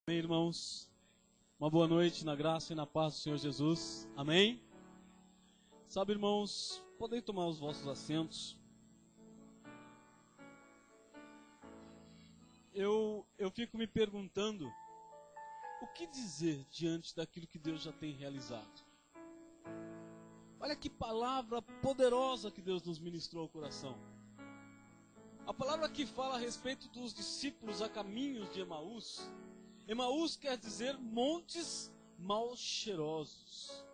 Amém, irmãos? Uma boa noite na graça e na paz do Senhor Jesus. Amém? Sabe, irmãos, podem tomar os vossos assentos. Eu fico me perguntando o que dizer diante daquilo que Deus já tem realizado. Olha que palavra poderosa que Deus nos ministrou ao coração. A palavra que fala a respeito dos discípulos a caminhos de Emaús. Emaús quer dizer montes mal cheirosos.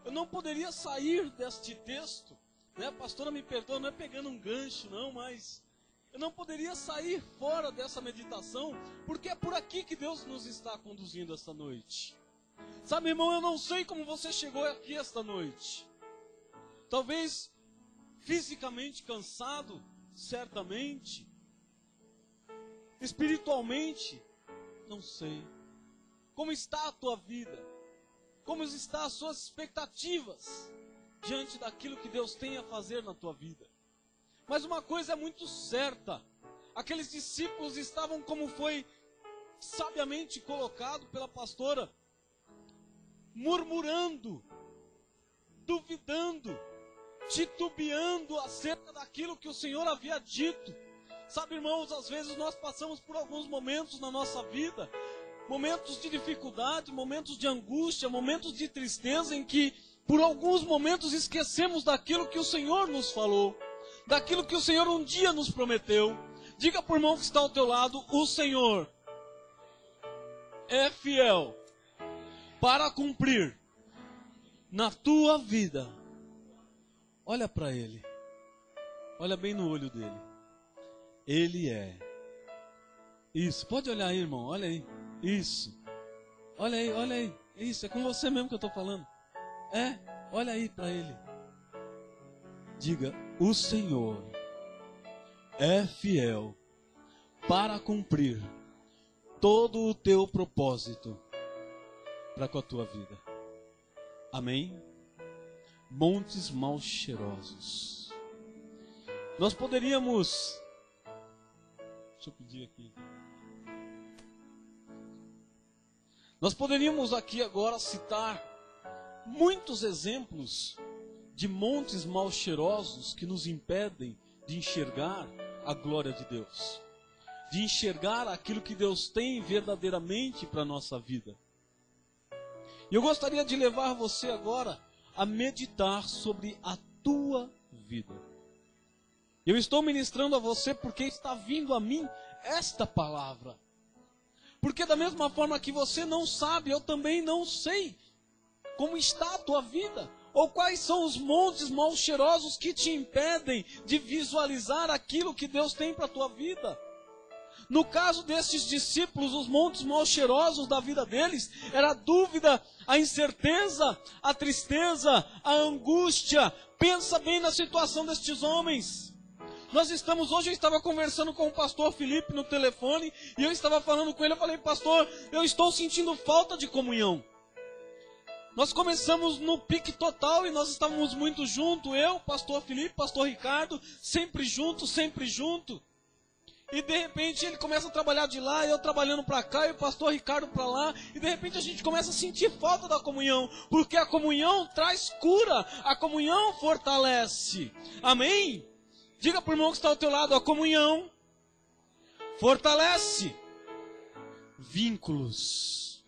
Eu não poderia sair deste texto, né? Pastora, me perdoa, não é pegando um gancho não, mas eu não poderia sair fora dessa meditação, porque é por aqui que Deus nos está conduzindo esta noite. Sabe, irmão, eu não sei como você chegou aqui esta noite. Talvez fisicamente cansado, certamente. Espiritualmente, não sei. Como está a tua vida? Como estão as suas expectativas diante daquilo que Deus tem a fazer na tua vida? Mas uma coisa é muito certa. Aqueles discípulos estavam, como foi sabiamente colocado pela pastora, murmurando, duvidando, titubeando acerca daquilo que o Senhor havia dito. Sabe, irmãos, às vezes nós passamos por alguns momentos na nossa vida, momentos de dificuldade, momentos de angústia, momentos de tristeza, em que por alguns momentos esquecemos daquilo que o Senhor nos falou, daquilo que o Senhor um dia nos prometeu. Diga para o irmão que está ao teu lado: o Senhor é fiel para cumprir na tua vida. Olha para Ele, olha bem no olho dele. Ele é. Isso, pode olhar aí, irmão, olha aí. Isso. Olha aí, olha aí. Isso, é com você mesmo que eu estou falando. É, olha aí para Ele. Diga: o Senhor é fiel para cumprir todo o teu propósito para com a tua vida. Amém? Montes mal cheirosos. Nós poderíamos... Deixa eu pedir aqui. Nós poderíamos aqui agora citar muitos exemplos de montes mal cheirosos que nos impedem de enxergar a glória de Deus, de enxergar aquilo que Deus tem verdadeiramente para a nossa vida. E eu gostaria de levar você agora a meditar sobre a tua vida. Eu estou ministrando a você porque está vindo a mim esta palavra. Porque da mesma forma que você não sabe, eu também não sei como está a tua vida, ou quais são os montes mal cheirosos que te impedem de visualizar aquilo que Deus tem para a tua vida. No caso desses discípulos, os montes mal cheirosos da vida deles era a dúvida, a incerteza, a tristeza, a angústia. Pensa bem na situação destes homens. Hoje eu estava conversando com o pastor Felipe no telefone, e eu estava falando com ele, eu falei: pastor, eu estou sentindo falta de comunhão. Nós começamos no pique total e nós estávamos muito juntos, eu, pastor Felipe, pastor Ricardo, sempre junto. E de repente ele começa a trabalhar de lá, eu trabalhando para cá, e o pastor Ricardo para lá, e de repente a gente começa a sentir falta da comunhão, porque a comunhão traz cura, a comunhão fortalece. Amém? Diga para o irmão que está ao teu lado: a comunhão fortalece vínculos.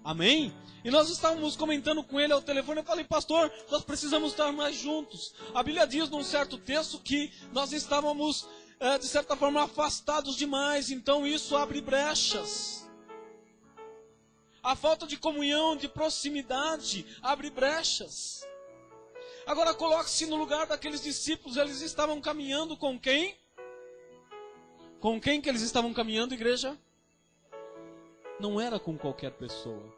Amém? E nós estávamos comentando com ele ao telefone, eu falei: pastor, nós precisamos estar mais juntos. A Bíblia diz num certo texto que nós estávamos, de certa forma, afastados demais, então isso abre brechas. A falta de comunhão, de proximidade, abre brechas. Agora coloque-se no lugar daqueles discípulos. Eles estavam caminhando com quem? Com quem que eles estavam caminhando, igreja? Não era com qualquer pessoa.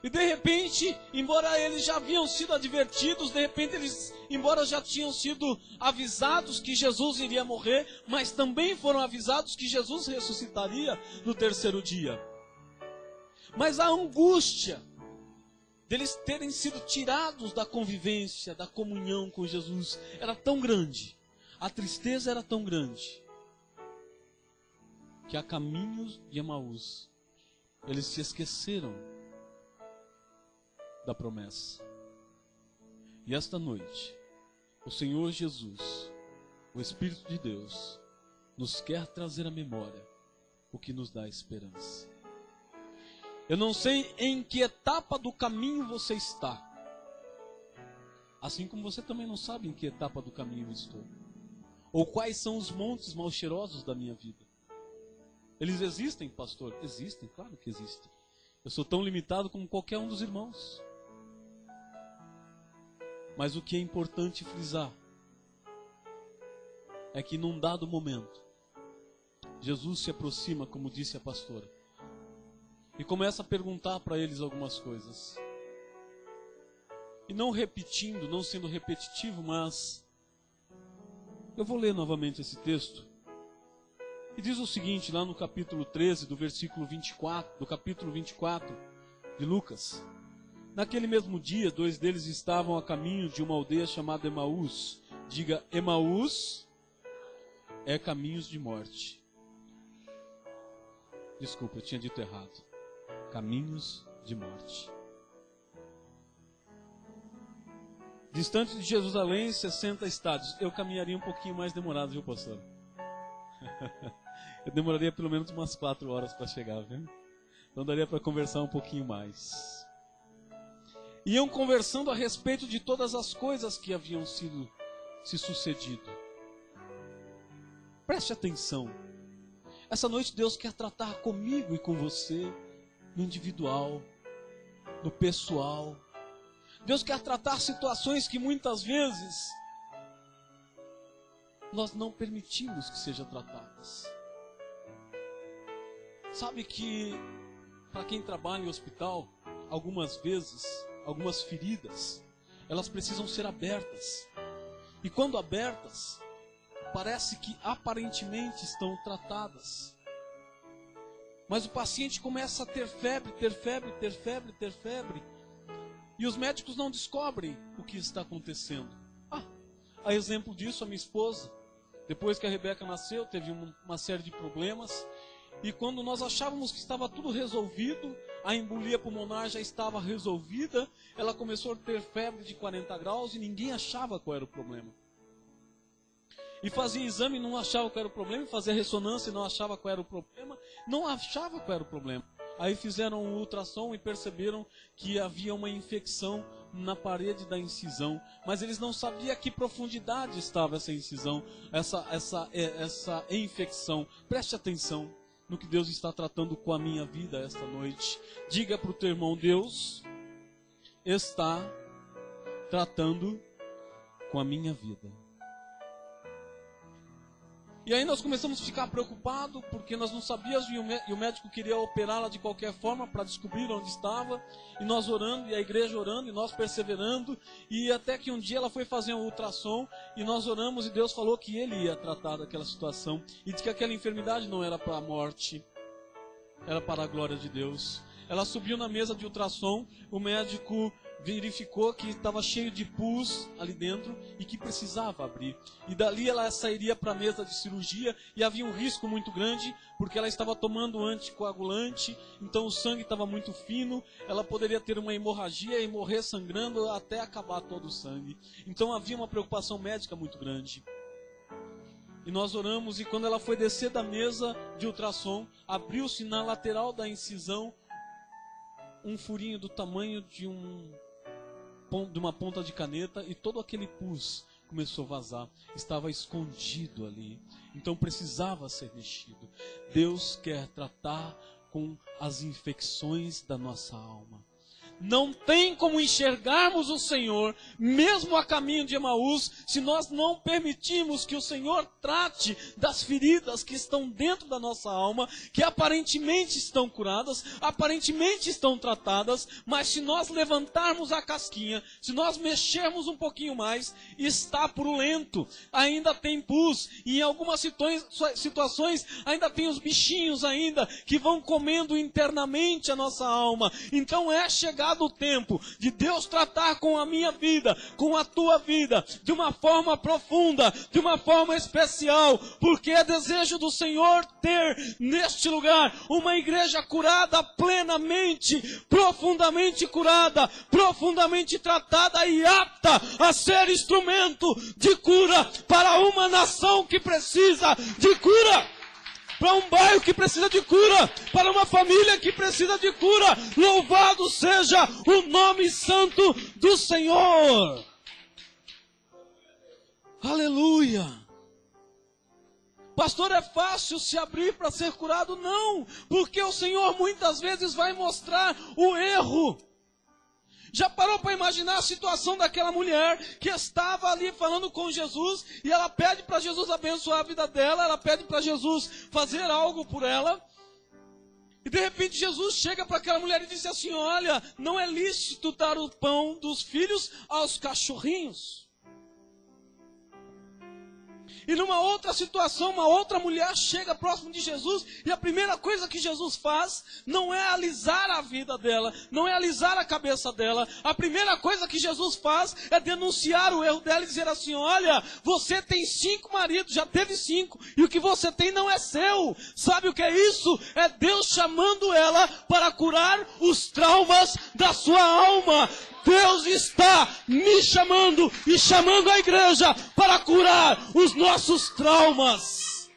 E de repente, embora eles já haviam sido advertidos, de repente embora já tinham sido avisados que Jesus iria morrer, mas também foram avisados que Jesus ressuscitaria no terceiro dia. Mas a angústia deles terem sido tirados da convivência, da comunhão com Jesus, era tão grande, a tristeza era tão grande, que a caminhos de Emaús, eles se esqueceram da promessa. E esta noite, o Senhor Jesus, o Espírito de Deus, nos quer trazer à memória o que nos dá esperança. Eu não sei em que etapa do caminho você está, assim como você também não sabe em que etapa do caminho eu estou, ou quais são os montes mal cheirosos da minha vida. Eles existem, pastor? Existem, claro que existem. Eu sou tão limitado como qualquer um dos irmãos. Mas o que é importante frisar é que num dado momento, Jesus se aproxima, como disse a pastora, e começa a perguntar para eles algumas coisas. E não repetindo, não sendo repetitivo, mas eu vou ler novamente esse texto. E diz o seguinte, lá no capítulo 13, do versículo 24, do capítulo 24 de Lucas. Naquele mesmo dia, 2 deles estavam a caminho de uma aldeia chamada Emaús. Diga, Emaús é caminhos de morte. Desculpa, eu tinha dito errado. Caminhos de morte. Distante de Jerusalém, 60 estádios. Eu caminharia um pouquinho mais demorado, viu, pastor? Eu demoraria pelo menos umas 4 horas para chegar, viu? Então daria para conversar um pouquinho mais. Iam conversando a respeito de todas as coisas que haviam se sucedido. Preste atenção. Essa noite Deus quer tratar comigo e com você, no individual, no pessoal. Deus quer tratar situações que muitas vezes nós não permitimos que sejam tratadas. Sabe que para quem trabalha em hospital, algumas vezes, algumas feridas, elas precisam ser abertas. E quando abertas, parece que aparentemente estão tratadas. Mas o paciente começa a ter febre, e os médicos não descobrem o que está acontecendo. A exemplo disso, a minha esposa, depois que a Rebeca nasceu, teve uma série de problemas. E quando nós achávamos que estava tudo resolvido, a embolia pulmonar já estava resolvida, ela começou a ter febre de 40 graus e ninguém achava qual era o problema. E fazia exame e não achava qual era o problema, fazia ressonância e não achava qual era o problema, não achava qual era o problema. Aí fizeram um ultrassom e perceberam que havia uma infecção na parede da incisão, mas eles não sabiam a que profundidade estava essa incisão, essa infecção. Preste atenção no que Deus está tratando com a minha vida esta noite. Diga para o teu irmão, Deus está tratando com a minha vida. E aí nós começamos a ficar preocupados, porque nós não sabíamos e o médico queria operá-la de qualquer forma para descobrir onde estava. E nós orando, e a igreja orando, e nós perseverando. E até que um dia ela foi fazer um ultrassom, e nós oramos, e Deus falou que Ele ia tratar daquela situação. E de que aquela enfermidade não era para a morte, era para a glória de Deus. Ela subiu na mesa de ultrassom, o médico verificou que estava cheio de pus ali dentro e que precisava abrir. E dali ela sairia para a mesa de cirurgia e havia um risco muito grande, porque ela estava tomando anticoagulante, então o sangue estava muito fino, ela poderia ter uma hemorragia e morrer sangrando até acabar todo o sangue. Então havia uma preocupação médica muito grande. E nós oramos, e quando ela foi descer da mesa de ultrassom, abriu-se na lateral da incisão um furinho do tamanho de uma ponta de caneta, e todo aquele pus começou a vazar. Estava escondido ali, então precisava ser mexido. Deus quer tratar com as infecções da nossa alma. Não tem como enxergarmos o Senhor, mesmo a caminho de Emaús, se nós não permitirmos que o Senhor trate das feridas que estão dentro da nossa alma, que aparentemente estão curadas, aparentemente estão tratadas, mas se nós levantarmos a casquinha, se nós mexermos um pouquinho mais, está purulento, ainda tem pus, e em algumas situações ainda tem os bichinhos ainda, que vão comendo internamente a nossa alma. Então é chegar chegado o tempo de Deus tratar com a minha vida, com a tua vida, de uma forma profunda, de uma forma especial, porque é desejo do Senhor ter neste lugar uma igreja curada plenamente, profundamente curada, profundamente tratada e apta a ser instrumento de cura para uma nação que precisa de cura. Para um bairro que precisa de cura, para uma família que precisa de cura. Louvado seja o nome santo do Senhor. Aleluia. Pastor, é fácil se abrir para ser curado? Não, porque o Senhor muitas vezes vai mostrar o erro. Já parou para imaginar a situação daquela mulher que estava ali falando com Jesus e ela pede para Jesus abençoar a vida dela, ela pede para Jesus fazer algo por ela. E de repente Jesus chega para aquela mulher e diz assim: olha, não é lícito dar o pão dos filhos aos cachorrinhos. E numa outra situação, uma outra mulher chega próximo de Jesus e a primeira coisa que Jesus faz não é alisar a vida dela, não é alisar a cabeça dela. A primeira coisa que Jesus faz é denunciar o erro dela e dizer assim: olha, você tem 5 maridos, já teve 5, e o que você tem não é seu. Sabe o que é isso? É Deus chamando ela para curar os traumas da sua alma. Deus está me chamando e chamando a igreja para curar os nossos traumas.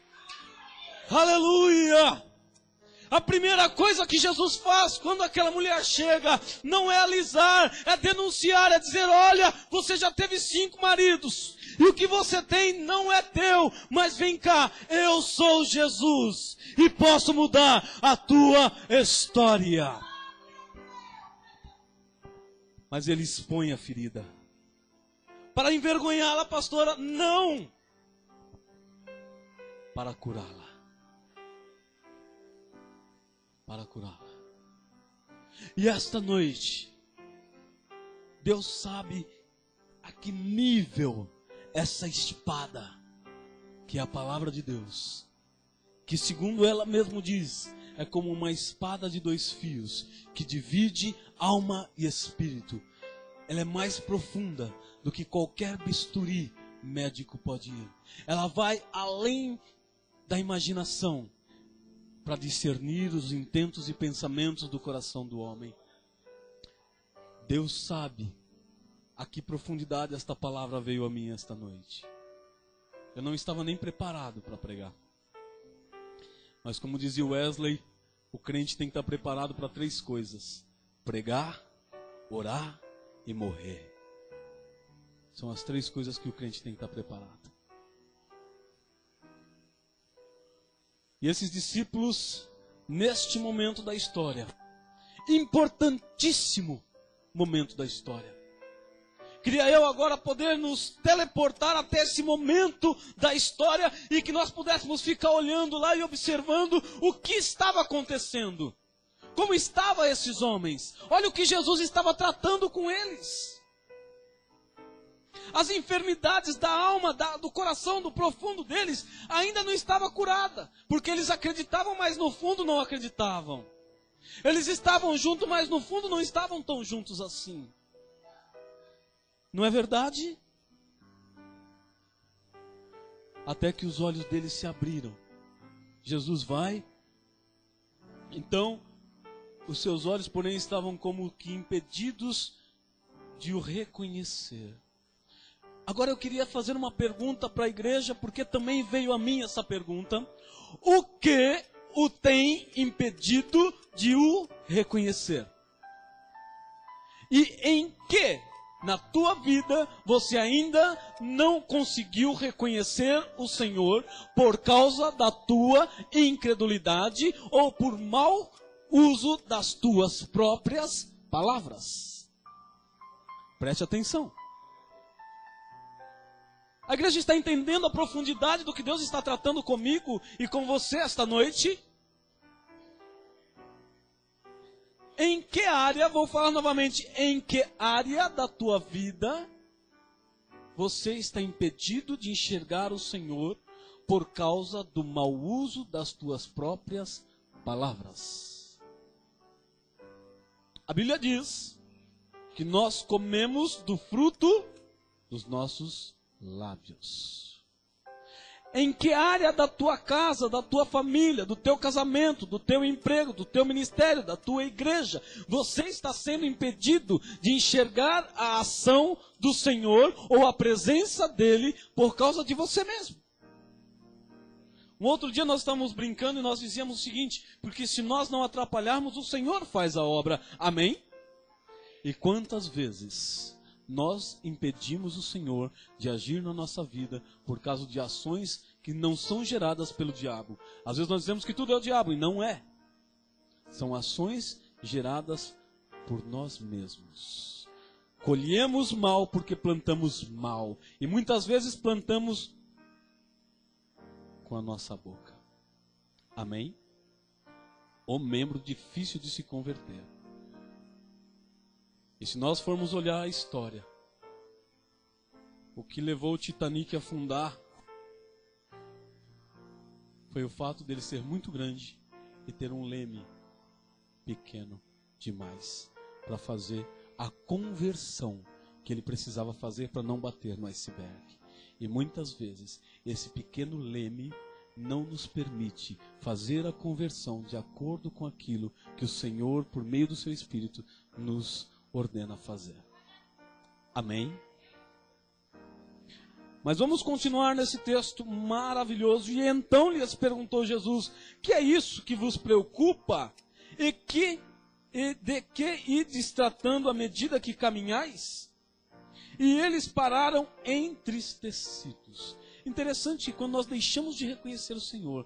Aleluia! A primeira coisa que Jesus faz quando aquela mulher chega não é alisar, é denunciar, é dizer: olha, você já teve 5 maridos e o que você tem não é teu, mas vem cá, eu sou Jesus e posso mudar a tua história. Mas ele expõe a ferida. Para envergonhá-la, pastora? Não! Para curá-la. Para curá-la. E esta noite, Deus sabe a que nível essa espada, que é a palavra de Deus, que segundo ela mesma diz, é como uma espada de 2 fios, que divide alma e espírito. Ela é mais profunda do que qualquer bisturi médico pode ir. Ela vai além da imaginação para discernir os intentos e pensamentos do coração do homem. Deus sabe a que profundidade esta palavra veio a mim esta noite. Eu não estava nem preparado para pregar. Mas como dizia Wesley, o crente tem que estar preparado para 3 coisas: pregar, orar e morrer. São as 3 coisas que o crente tem que estar preparado. E esses discípulos, neste momento da história, importantíssimo momento da história, queria eu agora poder nos teleportar até esse momento da história e que nós pudéssemos ficar olhando lá e observando o que estava acontecendo. Como estavam esses homens? Olha o que Jesus estava tratando com eles. As enfermidades da alma, do coração, do profundo deles, ainda não estava curada. Porque eles acreditavam, mas no fundo não acreditavam. Eles estavam juntos, mas no fundo não estavam tão juntos assim. Não é verdade? Até que os olhos deles se abriram. Jesus vai. Então, os seus olhos, porém, estavam como que impedidos de o reconhecer. Agora eu queria fazer uma pergunta para a igreja, porque também veio a mim essa pergunta. O que o tem impedido de o reconhecer? E em que na tua vida você ainda não conseguiu reconhecer o Senhor por causa da tua incredulidade ou por mau uso das tuas próprias palavras? Preste atenção. A igreja está entendendo a profundidade do que Deus está tratando comigo e com você esta noite? Em que área, vou falar novamente, em que área da tua vida você está impedido de enxergar o Senhor por causa do mau uso das tuas próprias palavras? A Bíblia diz que nós comemos do fruto dos nossos lábios. Em que área da tua casa, da tua família, do teu casamento, do teu emprego, do teu ministério, da tua igreja, você está sendo impedido de enxergar a ação do Senhor ou a presença dEle por causa de você mesmo? Um outro dia nós estávamos brincando e nós dizíamos o seguinte: porque se nós não atrapalharmos, o Senhor faz a obra. Amém? E quantas vezes nós impedimos o Senhor de agir na nossa vida por causa de ações que não são geradas pelo diabo? Às vezes nós dizemos que tudo é o diabo, e não é. São ações geradas por nós mesmos. Colhemos mal porque plantamos mal. E muitas vezes plantamos com a nossa boca. Amém? O membro difícil de se converter. E se nós formos olhar a história, o que levou o Titanic a afundar foi o fato dele ser muito grande e ter um leme pequeno demais para fazer a conversão que ele precisava fazer para não bater no iceberg. E muitas vezes esse pequeno leme não nos permite fazer a conversão de acordo com aquilo que o Senhor, por meio do seu Espírito, nos ordena fazer. Amém? Mas vamos continuar nesse texto maravilhoso. E então lhes perguntou Jesus: que é isso que vos preocupa? E de que ides tratando à medida que caminhais? E eles pararam entristecidos. Interessante que quando nós deixamos de reconhecer o Senhor,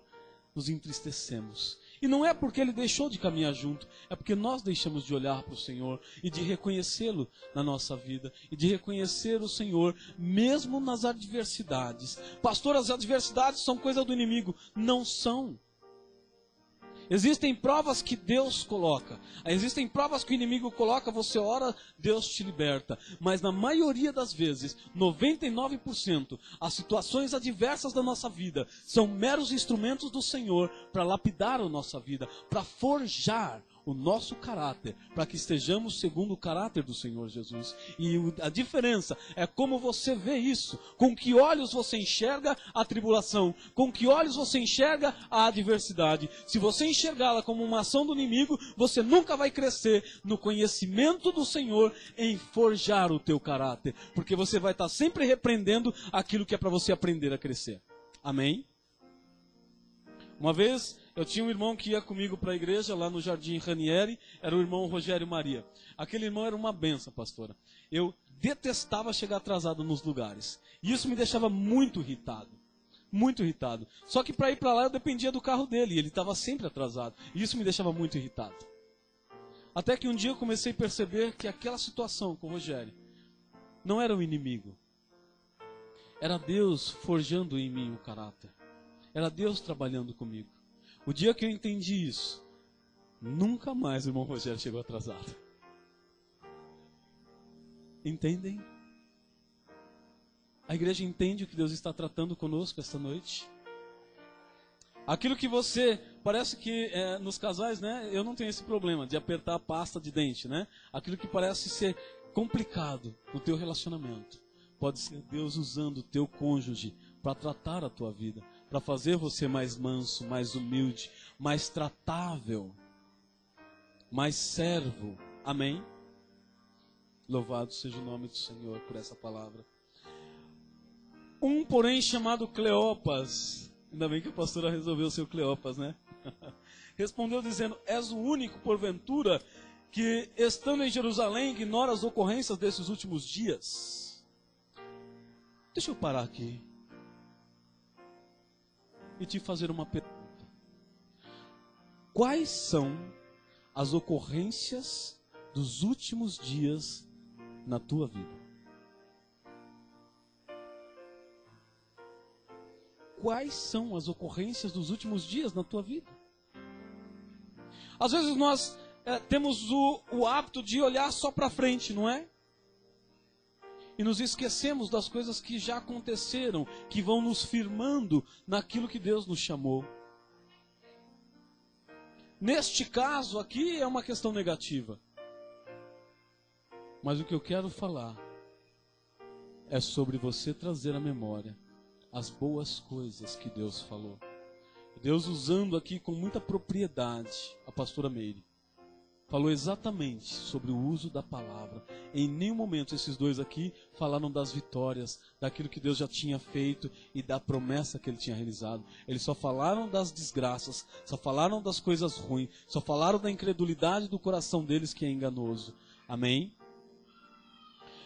nos entristecemos. E não é porque Ele deixou de caminhar junto, é porque nós deixamos de olhar para o Senhor e de reconhecê-lo na nossa vida, e de reconhecer o Senhor mesmo nas adversidades. Pastor, as adversidades são coisa do inimigo. Não são. Existem provas que Deus coloca. Existem provas que o inimigo coloca, você ora, Deus te liberta. Mas na maioria das vezes, 99%, as situações adversas da nossa vida são meros instrumentos do Senhor para lapidar a nossa vida, para forjar o nosso caráter, para que estejamos segundo o caráter do Senhor Jesus. E a diferença é como você vê isso, com que olhos você enxerga a tribulação, com que olhos você enxerga a adversidade. Se você enxergá-la como uma ação do inimigo, você nunca vai crescer no conhecimento do Senhor em forjar o teu caráter, porque você vai estar sempre repreendendo aquilo que é para você aprender a crescer. Amém? Uma vez eu tinha um irmão que ia comigo para a igreja lá no Jardim Ranieri, era o irmão Rogério Maria. Aquele irmão era uma benção, pastora. Eu detestava chegar atrasado nos lugares. E isso me deixava muito irritado. Muito irritado. Só que para ir para lá eu dependia do carro dele, e ele estava sempre atrasado. E isso me deixava muito irritado. Até que um dia eu comecei a perceber que aquela situação com o Rogério não era o inimigo. Era Deus forjando em mim o caráter. Era Deus trabalhando comigo. O dia que eu entendi isso, nunca mais o irmão Rogério chegou atrasado. Entendem? A igreja entende o que Deus está tratando conosco esta noite? Aquilo que você, parece que nos casais, né? Eu não tenho esse problema de apertar a pasta de dente, né? Aquilo que parece ser complicado no teu relacionamento, pode ser Deus usando o teu cônjuge para tratar a tua vida, para fazer você mais manso, mais humilde, mais tratável, mais servo. Amém? Louvado seja o nome do Senhor por essa palavra. Um, porém, chamado Cleopas, ainda bem que a pastora resolveu ser o Cleopas, né? Respondeu dizendo: és o único, porventura, que estando em Jerusalém ignora as ocorrências desses últimos dias? Deixa eu parar aqui e te fazer uma pergunta. Quais são as ocorrências dos últimos dias na tua vida? Quais são as ocorrências dos últimos dias na tua vida? Às vezes nós temos o hábito de olhar só para frente, não é? E nos esquecemos das coisas que já aconteceram, que vão nos firmando naquilo que Deus nos chamou. Neste caso aqui é uma questão negativa. Mas o que eu quero falar é sobre você trazer à memória as boas coisas que Deus falou. Deus, usando aqui com muita propriedade a pastora Meire, falou exatamente sobre o uso da palavra. Em nenhum momento esses dois aqui falaram das vitórias, daquilo que Deus já tinha feito e da promessa que Ele tinha realizado. Eles só falaram das desgraças, só falaram das coisas ruins, só falaram da incredulidade do coração deles que é enganoso. Amém?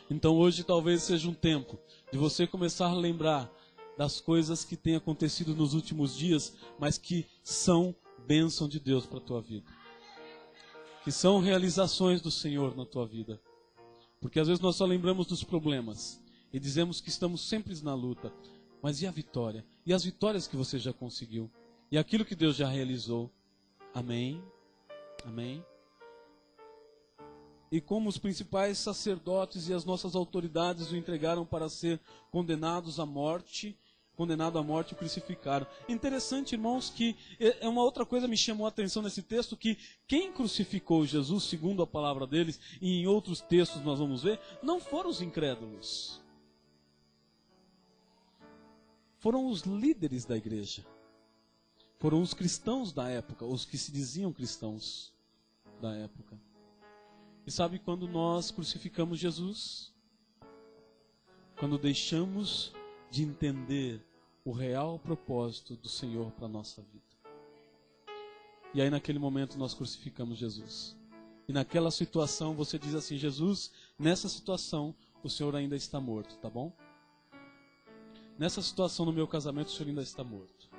Então hoje talvez seja um tempo de você começar a lembrar das coisas que têm acontecido nos últimos dias, mas que são bênção de Deus para a tua vida. Que são realizações do Senhor na tua vida. Porque às vezes nós só lembramos dos problemas e dizemos que estamos sempre na luta. Mas e a vitória? E as vitórias que você já conseguiu? E aquilo que Deus já realizou? Amém? Amém? E como os principais sacerdotes e as nossas autoridades o entregaram para ser condenado à morte e crucificaram. Interessante, irmãos, que uma outra coisa me chamou a atenção nesse texto, que quem crucificou Jesus, segundo a palavra deles, e em outros textos nós vamos ver, não foram os incrédulos. Foram os líderes da igreja. Foram os cristãos da época, os que se diziam cristãos da época. E sabe quando nós crucificamos Jesus? Quando deixamos de entender o real propósito do Senhor para a nossa vida. E aí naquele momento nós crucificamos Jesus. E naquela situação você diz assim: Jesus, nessa situação o Senhor ainda está morto, tá bom? Nessa situação no meu casamento o Senhor ainda está morto.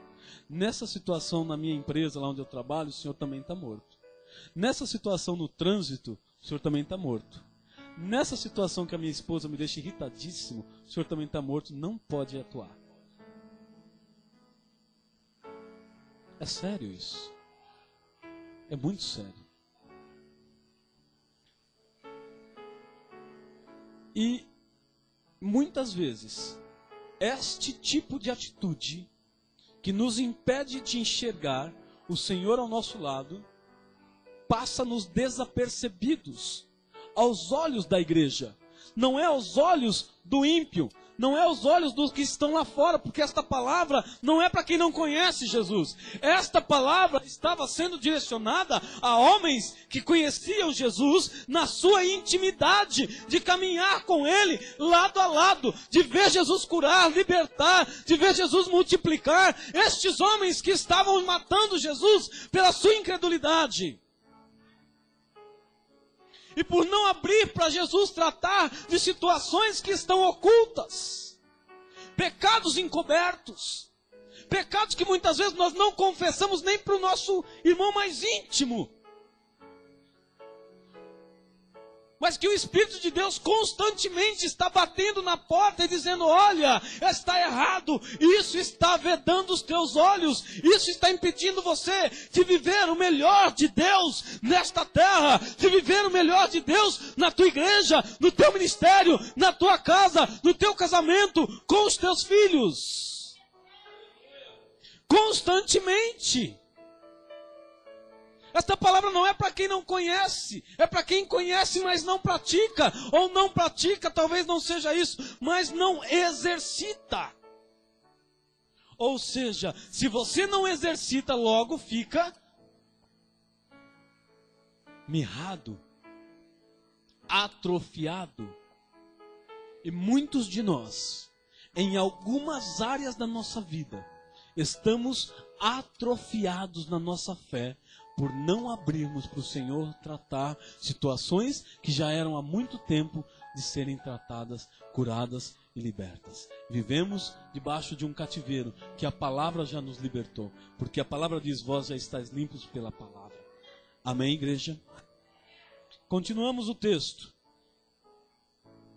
Nessa situação na minha empresa, lá onde eu trabalho, o Senhor também está morto. Nessa situação no trânsito, o Senhor também está morto. Nessa situação que a minha esposa me deixa irritadíssimo, o Senhor também está morto, não pode atuar. É sério isso. É muito sério. E muitas vezes, este tipo de atitude que nos impede de enxergar o Senhor ao nosso lado, passa-nos desapercebidos aos olhos da igreja. Não é aos olhos do ímpio, não é aos olhos dos que estão lá fora, porque esta palavra não é para quem não conhece Jesus. Esta palavra estava sendo direcionada a homens que conheciam Jesus na sua intimidade, de caminhar com Ele lado a lado, de ver Jesus curar, libertar, de ver Jesus multiplicar. Estes homens que estavam matando Jesus pela sua incredulidade. E por não abrir para Jesus tratar de situações que estão ocultas. Pecados encobertos. Pecados que muitas vezes nós não confessamos nem para o nosso irmão mais íntimo. Mas que o Espírito de Deus constantemente está batendo na porta e dizendo: olha, está errado, isso está vedando os teus olhos, isso está impedindo você de viver o melhor de Deus nesta terra, de viver o melhor de Deus na tua igreja, no teu ministério, na tua casa, no teu casamento, com os teus filhos. Constantemente. Esta palavra não é para quem não conhece, é para quem conhece, mas não pratica, ou não pratica, talvez não seja isso, mas não exercita. Ou seja, se você não exercita, logo fica mirrado, atrofiado. E muitos de nós, em algumas áreas da nossa vida, estamos atrofiados na nossa fé, por não abrirmos para o Senhor tratar situações que já eram há muito tempo de serem tratadas, curadas e libertas. Vivemos debaixo de um cativeiro que a palavra já nos libertou, porque a palavra diz: vós já estáis limpos pela palavra. Amém, igreja? Continuamos o texto.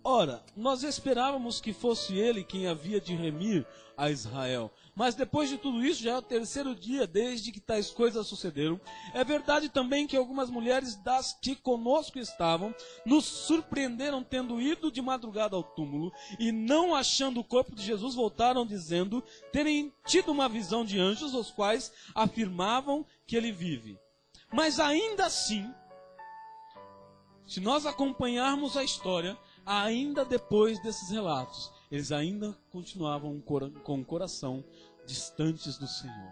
Ora, nós esperávamos que fosse ele quem havia de remir a Israel. Mas depois de tudo isso, já é o terceiro dia desde que tais coisas sucederam. É verdade também que algumas mulheres das que conosco estavam nos surpreenderam tendo ido de madrugada ao túmulo e não achando o corpo de Jesus, voltaram dizendo terem tido uma visão de anjos, os quais afirmavam que ele vive. Mas ainda assim, Se nós acompanharmos a história, ainda depois desses relatos, eles ainda continuavam com o coração distantes do Senhor.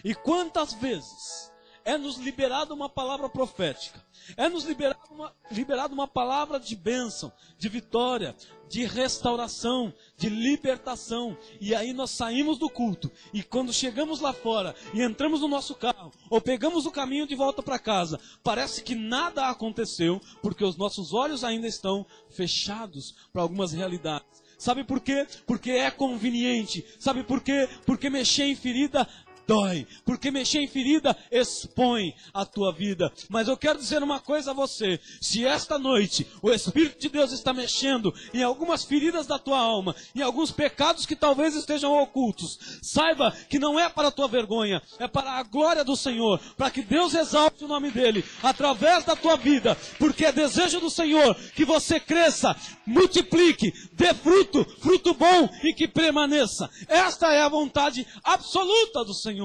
E quantas vezes é nos liberada uma palavra profética, é nos liberada uma palavra de bênção, de vitória, de restauração, de libertação, e aí nós saímos do culto, e quando chegamos lá fora, e entramos no nosso carro, ou pegamos o caminho de volta para casa, parece que nada aconteceu, porque os nossos olhos ainda estão fechados para algumas realidades. Sabe por quê? Porque é conveniente. Sabe por quê? Porque mexer em ferida dói, porque mexer em ferida expõe a tua vida. Mas eu quero dizer uma coisa a você: se esta noite o Espírito de Deus está mexendo em algumas feridas da tua alma, em alguns pecados que talvez estejam ocultos, saiba que não é para a tua vergonha, é para a glória do Senhor, para que Deus exalte o nome dEle através da tua vida, porque é desejo do Senhor que você cresça, multiplique, dê fruto, fruto bom e que permaneça. Esta é a vontade absoluta do Senhor.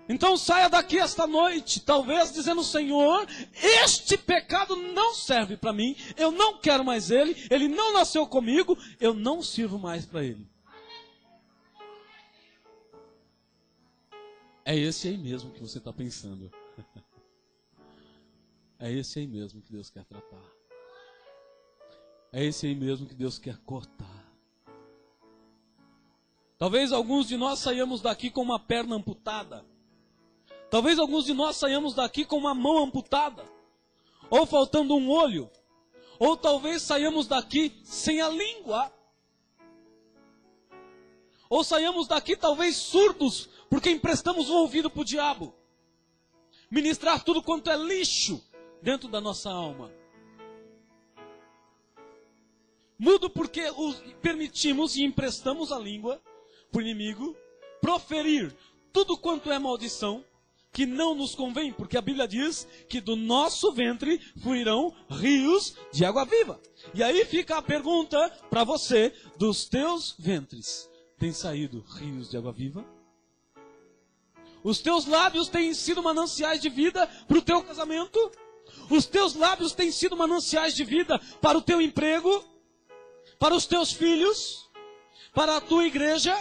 Então saia daqui esta noite, talvez dizendo: Senhor, este pecado não serve para mim, eu não quero mais ele não nasceu comigo, eu não sirvo mais para ele. É esse aí mesmo que você está pensando. É esse aí mesmo que Deus quer tratar. É esse aí mesmo que Deus quer cortar. Talvez alguns de nós saiamos daqui com uma perna amputada. Talvez alguns de nós saiamos daqui com uma mão amputada. Ou faltando um olho. Ou talvez saiamos daqui sem a língua. Ou saiamos daqui talvez surdos, porque emprestamos o ouvido para o diabo ministrar tudo quanto é lixo dentro da nossa alma. Mudo porque permitimos e emprestamos a língua para o inimigo proferir tudo quanto é maldição que não nos convém, porque a Bíblia diz que do nosso ventre fluirão rios de água viva. E aí fica a pergunta para você: dos teus ventres tem saído rios de água viva? Os teus lábios têm sido mananciais de vida para o teu casamento? Os teus lábios têm sido mananciais de vida para o teu emprego? Para os teus filhos? Para a tua igreja?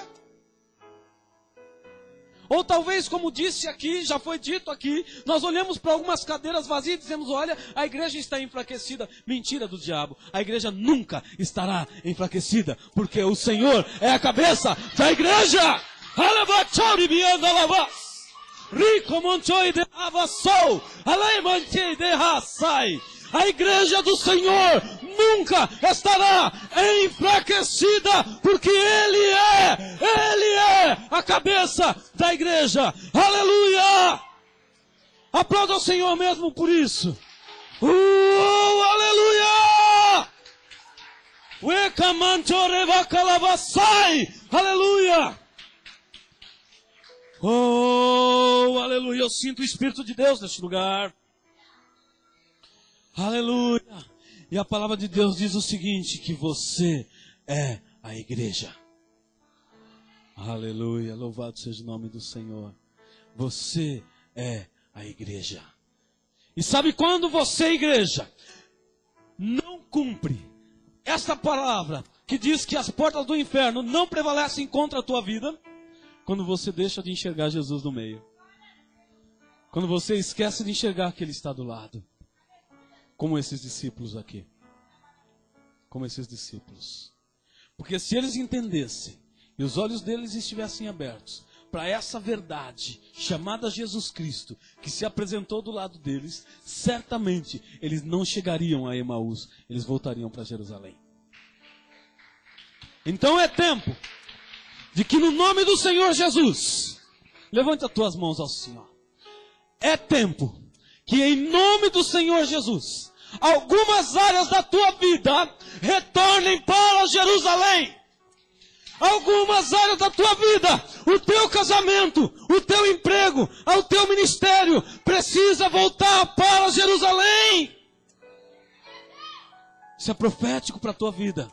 Ou talvez, como disse aqui, já foi dito aqui, nós olhamos para algumas cadeiras vazias e dizemos: olha, a igreja está enfraquecida. Mentira do diabo. A igreja nunca estará enfraquecida, porque o Senhor é a cabeça da igreja. A igreja do Senhor nunca estará enfraquecida, porque Ele é a cabeça da igreja. Aleluia! Aplauda o Senhor mesmo por isso. Aleluia! Aleluia! Oh, aleluia! Eu sinto o Espírito de Deus neste lugar. Aleluia! E a palavra de Deus diz o seguinte: que você é a igreja. Aleluia! Louvado seja o nome do Senhor. Você é a igreja. E sabe quando você, igreja, não cumpre essa palavra que diz que as portas do inferno não prevalecem contra a tua vida? Quando você deixa de enxergar Jesus no meio. Quando você esquece de enxergar que Ele está do lado. Como esses discípulos aqui. Como esses discípulos. Porque se eles entendessem e os olhos deles estivessem abertos para essa verdade chamada Jesus Cristo, que se apresentou do lado deles, certamente eles não chegariam a Emaús, eles voltariam para Jerusalém. Então é tempo de que no nome do Senhor Jesus, levante as tuas mãos ao Senhor. É tempo que em nome do Senhor Jesus, algumas áreas da tua vida retornem para Jerusalém. Algumas áreas da tua vida, o teu casamento, o teu emprego, o teu ministério precisa voltar para Jerusalém. Isso é profético para a tua vida.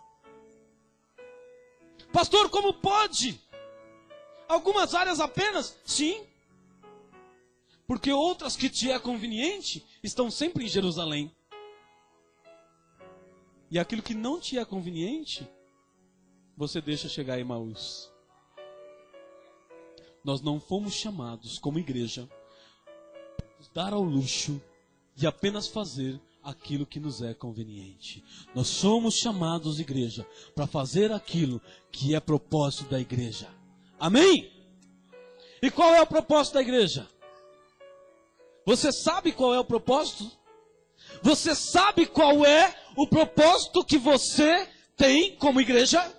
Pastor, como pode? Algumas áreas apenas? Sim. Porque outras que te é conveniente estão sempre em Jerusalém. E aquilo que não te é conveniente, você deixa chegar em Emaús. Nós não fomos chamados como igreja dar ao luxo de apenas fazer aquilo que nos é conveniente. Nós somos chamados, igreja, para fazer aquilo que é propósito da igreja. Amém? E qual é o propósito da igreja? Você sabe qual é o propósito? Você sabe qual é o propósito que você tem como igreja?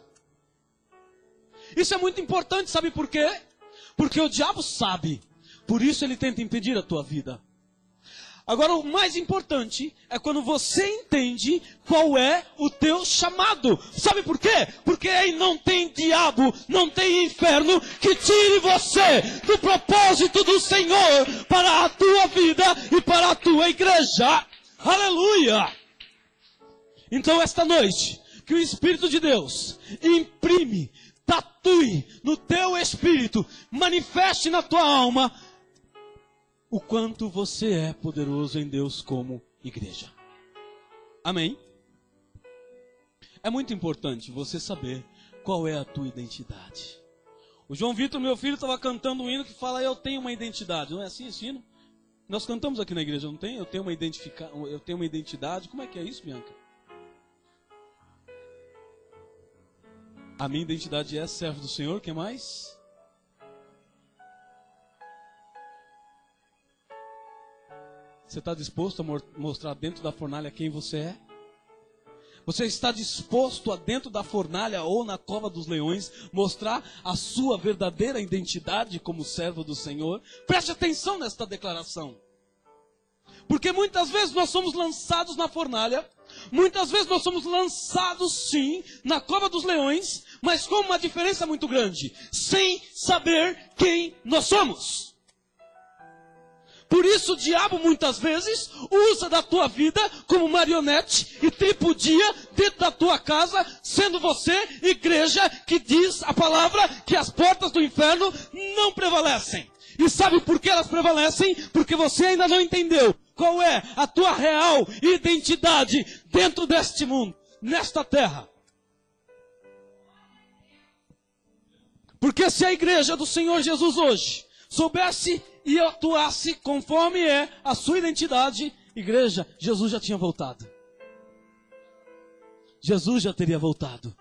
Isso é muito importante, sabe por quê? Porque o diabo sabe, por isso ele tenta impedir a tua vida. Agora, o mais importante é quando você entende qual é o teu chamado. Sabe por quê? Porque aí não tem diabo, não tem inferno que tire você do propósito do Senhor para a tua vida e para a tua igreja. Aleluia! Então, esta noite, que o Espírito de Deus imprime, tatue no teu espírito, manifeste na tua alma o quanto você é poderoso em Deus como igreja. Amém? É muito importante você saber qual é a tua identidade. O João Vitor, meu filho, estava cantando um hino que fala: eu tenho uma identidade. Não é assim esse hino? Nós cantamos aqui na igreja, não tem? Eu tenho uma identidade. Como é que é isso, Bianca? A minha identidade é servo do Senhor. Quem mais? Você está disposto a mostrar dentro da fornalha quem você é? Você está disposto a dentro da fornalha ou na cova dos leões mostrar a sua verdadeira identidade como servo do Senhor? Preste atenção nesta declaração. Porque muitas vezes nós somos lançados na fornalha, muitas vezes nós somos lançados sim na cova dos leões, mas com uma diferença muito grande, sem saber quem nós somos. Por isso o diabo muitas vezes usa da tua vida como marionete e tripudia dentro da tua casa, sendo você igreja que diz a palavra que as portas do inferno não prevalecem. E sabe por que elas prevalecem? Porque você ainda não entendeu qual é a tua real identidade dentro deste mundo, nesta terra. Porque se a igreja do Senhor Jesus hoje soubesse e atuasse conforme é a sua identidade, igreja, Jesus já tinha voltado. Jesus já teria voltado.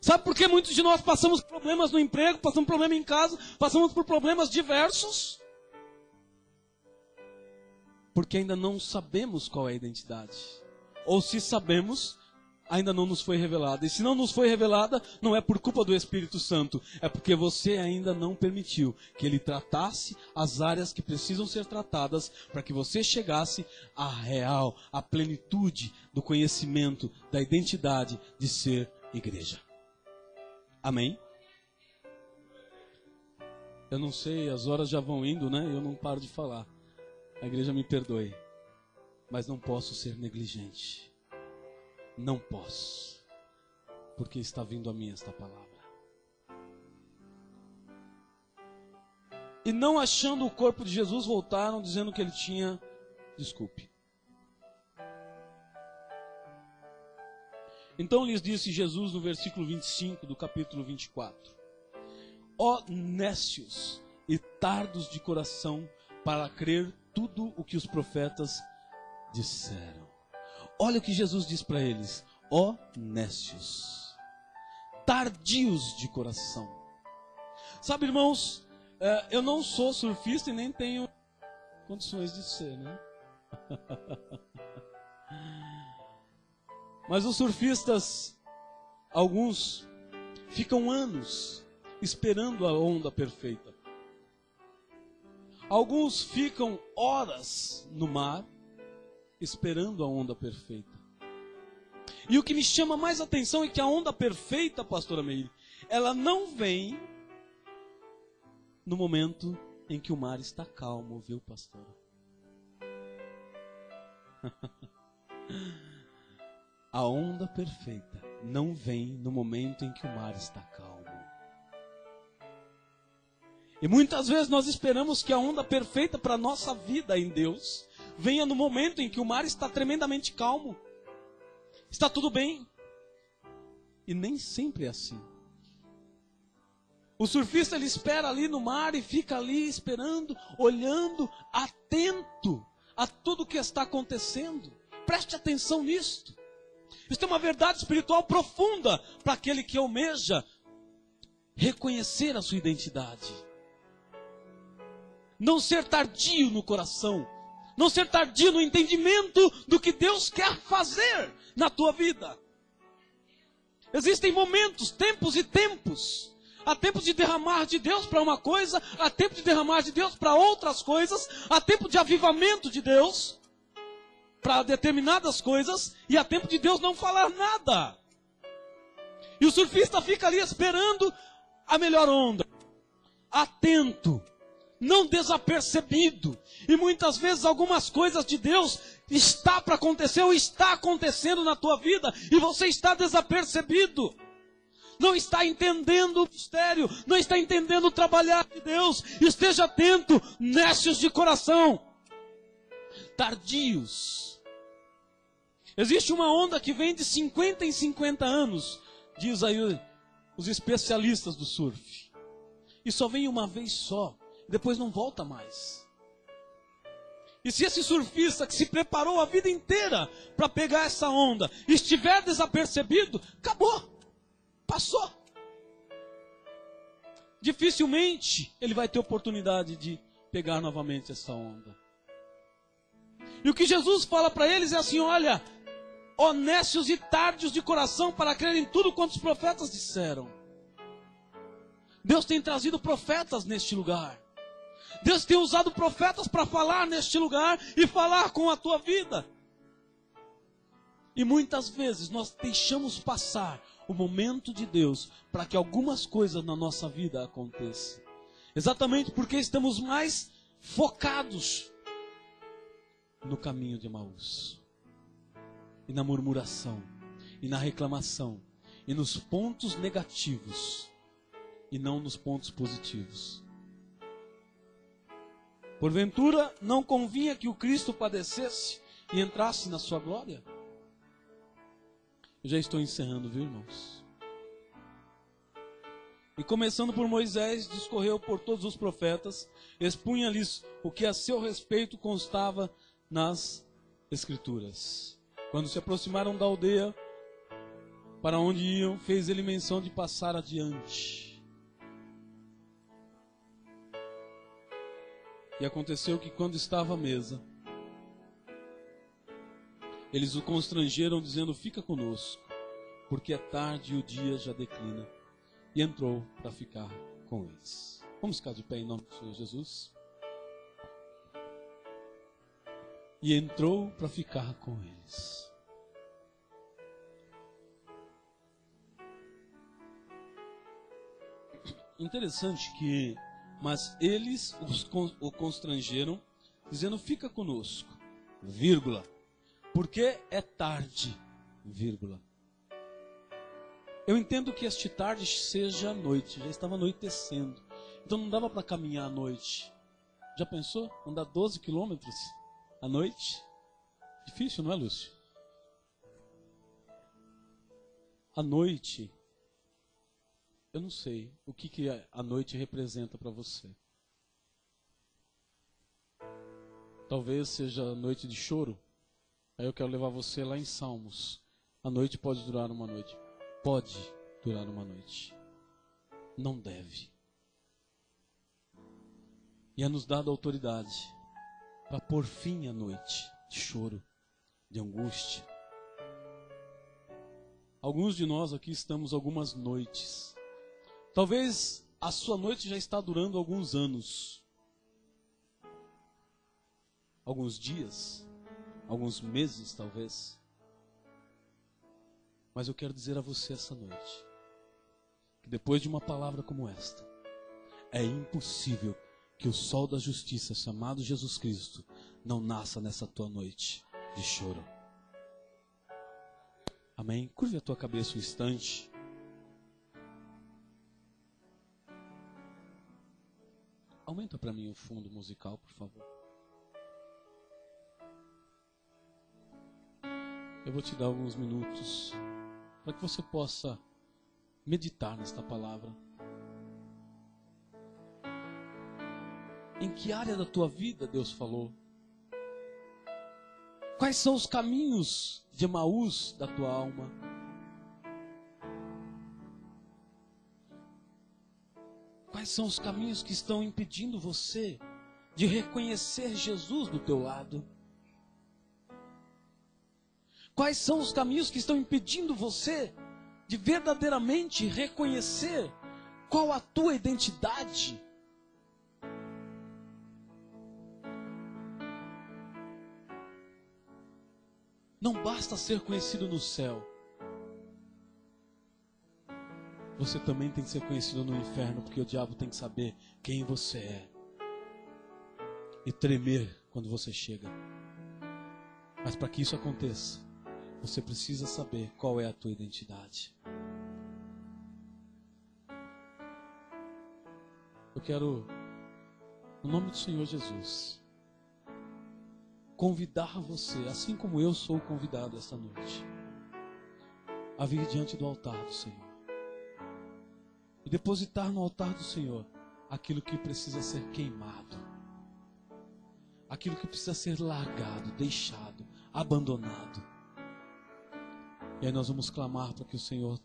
Sabe por que muitos de nós passamos problemas no emprego, passamos problema em casa, passamos por problemas diversos? Porque ainda não sabemos qual é a identidade. Ou se sabemos, ainda não nos foi revelada. E se não nos foi revelada, não é por culpa do Espírito Santo. É porque você ainda não permitiu que Ele tratasse as áreas que precisam ser tratadas para que você chegasse à real, à plenitude do conhecimento, da identidade de ser igreja. Amém? Eu não sei, as horas já vão indo, né? Eu não paro de falar. A igreja me perdoe. Mas não posso ser negligente. Não posso, porque está vindo a mim esta palavra. E não achando o corpo de Jesus, voltaram dizendo que ele tinha desculpe. Então lhes disse Jesus no versículo 25 do capítulo 24: ó nécios e tardos de coração para crer tudo o que os profetas disseram. Olha o que Jesus diz para eles: ó nécios, tardios de coração. Sabe, irmãos, eu não sou surfista e nem tenho condições de ser, né? Mas os surfistas, alguns, ficam anos esperando a onda perfeita. Alguns ficam horas no mar esperando a onda perfeita. E o que me chama mais atenção é que a onda perfeita, pastora Meire, ela não vem no momento em que o mar está calmo, viu, pastora? A onda perfeita não vem no momento em que o mar está calmo. E muitas vezes nós esperamos que a onda perfeita para a nossa vida em Deus venha no momento em que o mar está tremendamente calmo. Está tudo bem. E nem sempre é assim. O surfista, ele espera ali no mar e fica ali esperando, olhando, atento a tudo que está acontecendo. Preste atenção nisto. Isso é uma verdade espiritual profunda para aquele que almeja reconhecer a sua identidade. Não ser tardio no coração. Não ser tardio no entendimento do que Deus quer fazer na tua vida. Existem momentos, tempos e tempos. Há tempo de derramar de Deus para uma coisa, há tempo de derramar de Deus para outras coisas, há tempo de avivamento de Deus para determinadas coisas, e há tempo de Deus não falar nada. E o surfista fica ali esperando a melhor onda, atento, não desapercebido. E muitas vezes algumas coisas de Deus está para acontecer ou está acontecendo na tua vida e você está desapercebido. Não está entendendo o mistério, não está entendendo o trabalhar de Deus. Esteja atento, nécios de coração, tardios. Existe uma onda que vem de 50 em 50 anos, diz aí os especialistas do surf. E só vem uma vez só, depois não volta mais. E se esse surfista que se preparou a vida inteira para pegar essa onda estiver desapercebido, acabou. Passou. Dificilmente ele vai ter oportunidade de pegar novamente essa onda. E o que Jesus fala para eles é assim: olha, honestos e tardios de coração para crer em tudo quanto os profetas disseram. Deus tem trazido profetas neste lugar. Deus tem usado profetas para falar neste lugar e falar com a tua vida. E muitas vezes nós deixamos passar o momento de Deus para que algumas coisas na nossa vida aconteçam. Exatamente porque estamos mais focados no caminho de Emaús. E na murmuração, e na reclamação, e nos pontos negativos, e não nos pontos positivos. Porventura, não convinha que o Cristo padecesse e entrasse na sua glória? Eu já estou encerrando, viu, irmãos? E começando por Moisés, discorreu por todos os profetas, expunha-lhes o que a seu respeito constava nas Escrituras. Quando se aproximaram da aldeia para onde iam, fez ele menção de passar adiante. E aconteceu que quando estava à mesa, eles o constrangeram, dizendo: fica conosco, porque é tarde e o dia já declina. E entrou para ficar com eles. Vamos ficar de pé em nome do Senhor Jesus. E entrou para ficar com eles. Interessante que, mas eles o constrangeram, dizendo: fica conosco, vírgula, porque é tarde, vírgula. Eu entendo que este tarde seja noite, já estava anoitecendo, então não dava para caminhar à noite. Já pensou? Andar 12 quilômetros à noite? Difícil, não é, Lúcio? À noite, eu não sei o que a noite representa para você. Talvez seja a noite de choro. Aí eu quero levar você lá em Salmos. A noite pode durar uma noite. Pode durar uma noite. Não deve. E é nos dado autoridade para pôr fim à noite de choro, de angústia. Alguns de nós aqui estamos algumas noites. Talvez a sua noite já está durando alguns anos. Alguns dias, alguns meses talvez. Mas eu quero dizer a você essa noite, que depois de uma palavra como esta, é impossível que o sol da justiça, chamado Jesus Cristo, não nasça nessa tua noite de choro. Amém? Curve a tua cabeça um instante. Aumenta para mim o fundo musical, por favor. Eu vou te dar alguns minutos para que você possa meditar nesta palavra. Em que área da tua vida Deus falou? Quais são os caminhos de Emaús da tua alma? Quais são os caminhos que estão impedindo você de reconhecer Jesus do teu lado? Quais são os caminhos que estão impedindo você de verdadeiramente reconhecer qual a tua identidade? Não basta ser conhecido no céu. Você também tem que ser conhecido no inferno, porque o diabo tem que saber quem você é e tremer quando você chega. Mas para que isso aconteça, você precisa saber qual é a tua identidade. Eu quero, no nome do Senhor Jesus, convidar você, assim como eu sou convidado esta noite, a vir diante do altar do Senhor e depositar no altar do Senhor aquilo que precisa ser queimado, aquilo que precisa ser largado, deixado, abandonado. E aí nós vamos clamar para que o Senhor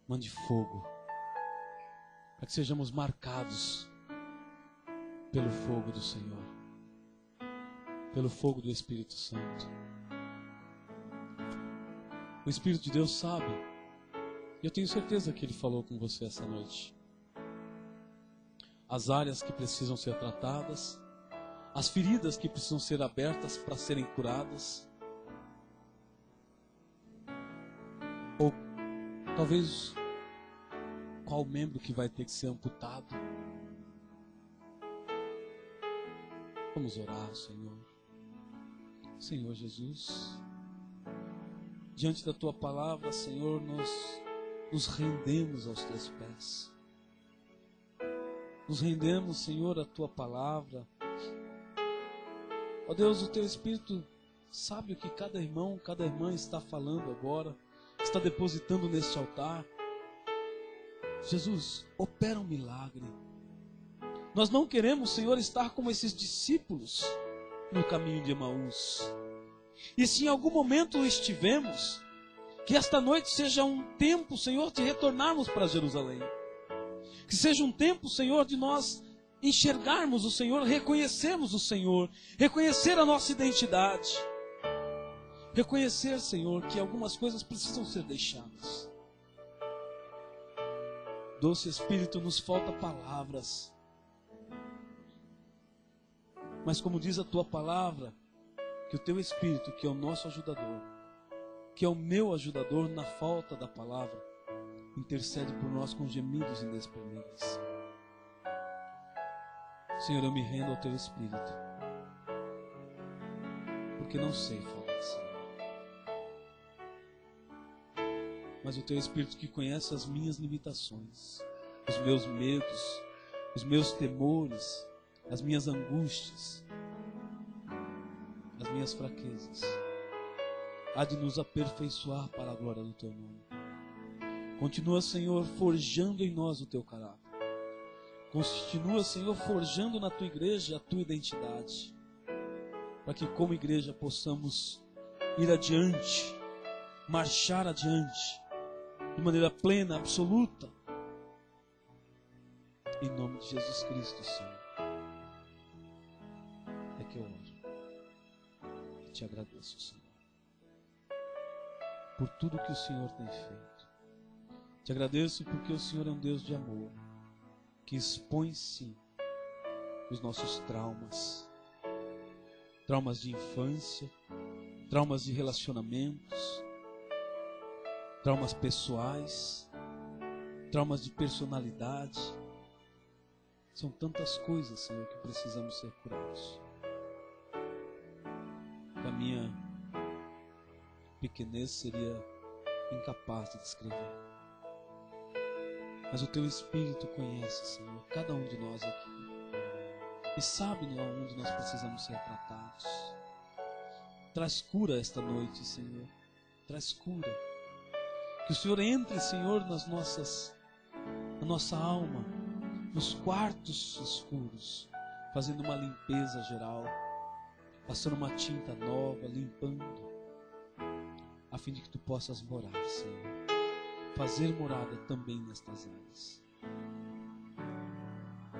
mande fogo, para que sejamos marcados pelo fogo do Senhor, pelo fogo do Espírito Santo. O Espírito de Deus sabe, e eu tenho certeza que Ele falou com você essa noite, as áreas que precisam ser tratadas, as feridas que precisam ser abertas para serem curadas, ou talvez qual membro que vai ter que ser amputado. Vamos orar ao Senhor. Senhor Jesus, diante da Tua palavra, Senhor, nós nos rendemos aos Teus pés. Nos rendemos, Senhor, à Tua palavra. Ó Deus, o Teu Espírito sabe o que cada irmão, cada irmã está falando agora, está depositando neste altar. Jesus, opera um milagre. Nós não queremos, Senhor, estar como esses discípulos no caminho de Emaús. E se em algum momento estivemos, que esta noite seja um tempo, Senhor, de retornarmos para Jerusalém. Que seja um tempo, Senhor, de nós enxergarmos o Senhor, reconhecermos o Senhor, reconhecer a nossa identidade. Reconhecer, Senhor, que algumas coisas precisam ser deixadas. Doce Espírito, nos falta palavras. Mas como diz a Tua palavra, que o Teu Espírito, que é o nosso ajudador, que é o meu ajudador na falta da palavra, intercede por nós com gemidos inexprimíveis. Senhor, eu me rendo ao Teu Espírito, porque não sei falar, Senhor. Mas o Teu Espírito que conhece as minhas limitações, os meus medos, os meus temores, as minhas angústias, as minhas fraquezas, há de nos aperfeiçoar para a glória do Teu nome. Continua, Senhor, forjando em nós o Teu caráter. Continua, Senhor, forjando na Tua igreja a Tua identidade, para que como igreja possamos ir adiante, marchar adiante, de maneira plena, absoluta, em nome de Jesus Cristo, Senhor. É que eu oro e te agradeço, Senhor, por tudo que o Senhor tem feito. Te agradeço porque o Senhor é um Deus de amor, que expõe sim os nossos traumas, traumas de infância, traumas de relacionamentos, traumas pessoais, traumas de personalidade. São tantas coisas, Senhor, que precisamos ser curados. A minha pequenez seria incapaz de descrever. Mas o Teu Espírito conhece, Senhor, cada um de nós aqui. e sabe onde nós precisamos ser tratados. Traz cura esta noite, Senhor. Traz cura. Que o Senhor entre, Senhor, na nossa alma, nos quartos escuros, fazendo uma limpeza geral, passando uma tinta nova, limpando, a fim de que tu possas morar, Senhor. Fazer morada também nestas áreas.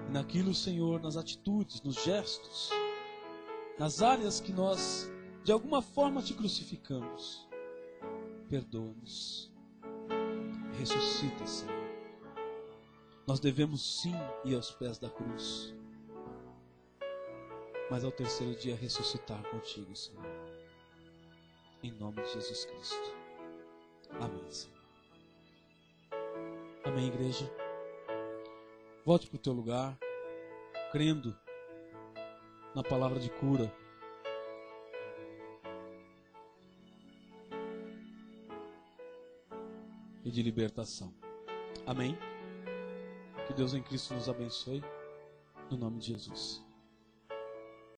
E naquilo, Senhor, nas atitudes, nos gestos, nas áreas que nós, de alguma forma, te crucificamos, perdoa-nos. Ressuscita, Senhor. Nós devemos sim ir aos pés da cruz, mas ao terceiro dia ressuscitar contigo, Senhor. Em nome de Jesus Cristo. Amém, Senhor. Amém, igreja. Volte para o teu lugar, crendo na palavra de cura. E de libertação. Amém? Que Deus em Cristo nos abençoe. No nome de Jesus.